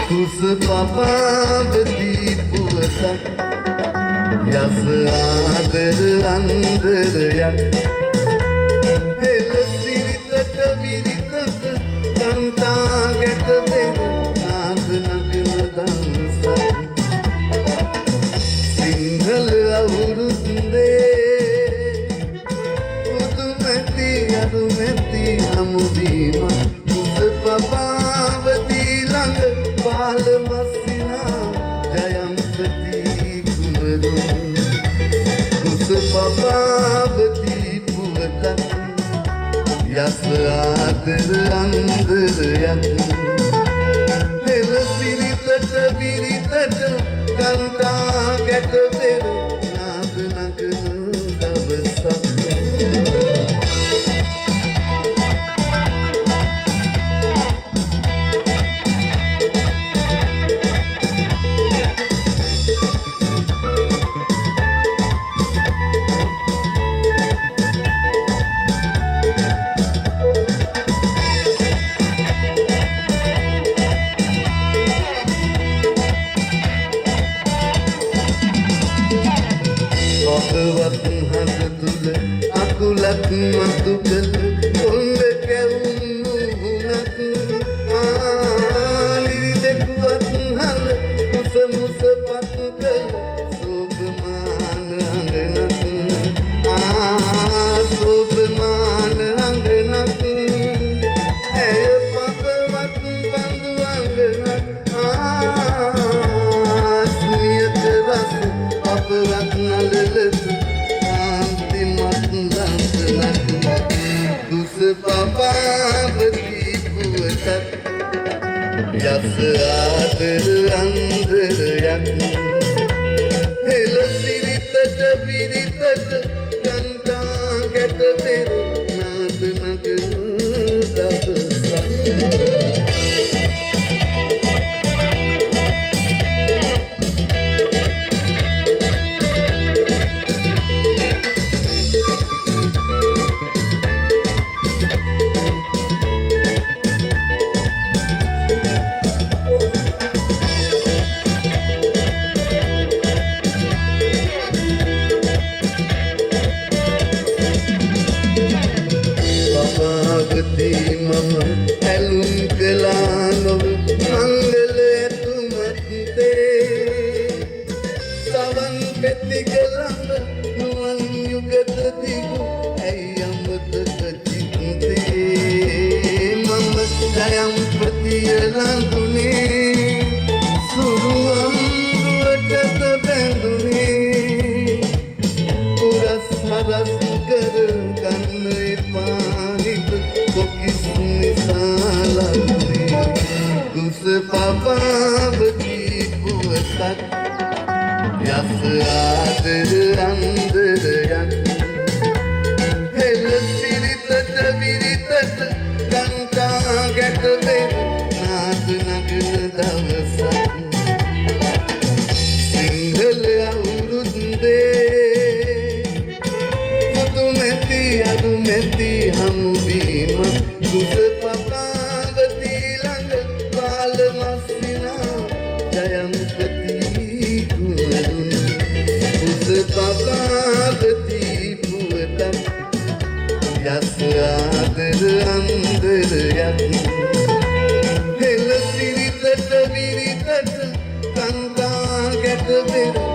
කුස පපාවති පුවතක් යස ආදර අන්දරයක් හෙළ සිරිතට විරිතට කන්තා ගැට දෙන නාද නගන දන්සක් සිංහල අවුරුද්දේ පුදුමැති අරුමැති හමුවීම කුස පපාවති ළඟ පාල මස්සිනා ජයම්පති කුමරුන් කුස පපාවති පුවතක් යස ආදර අන්දරයක් හෙළ සිරිතට විරිතට කන්තා ගැට පෙර නාද නගන දවසක් ඔබවත් හද තුල අකුලක් මතු කළ කොන්ද කැවුණු හුනක් ආලිරි දෙකුවත් හද මුස මුස පත් කළ සෝභමාන අංගනක් සෝභමාන අංගනක් ඇය පපවත් බඳු අංගනක් ස්නියත රස පපවත් නලලස කාන්තිමත් දන්සනක් කුස පපාවති පුවතක් යස ආදර අන්දරයක් හෙළ සිරිතට විරිතට කන්තා ගැට පෙර නාද නගන දවසක් පපාවති මම ඇලුම් කළා නොව මංගල ඇතුමත්තේ සවන් පෙතික ළඟ නුවන් යුගත දිගු ඇයි අමතක චිත්තේ මම ජයම්පතිය ළඟුනේ සුරු අම්රුවටද බැඳුනේ උරස් හරස් කර ගන්න එපා හිත කොකිස් නිසා ලන්නේ කුස පපාවති පුවතක් යස ආදර අන්දරයක් හෙළ සිරිතට විරිතට කන්තා ගැට පෙර නාද නගන දවසක් සිංහල අවුරුද්දේ පුදුමැති අරුමැති හමුවීම කුස පපාවති ළඟ පාල මස්සිනා ජයම්පති කුමරුන් කුස පපාවති පුවතක් යස ආදර අන්දරයක් හෙළ සිරිතට විරිතට කන්තා ගැට පෙර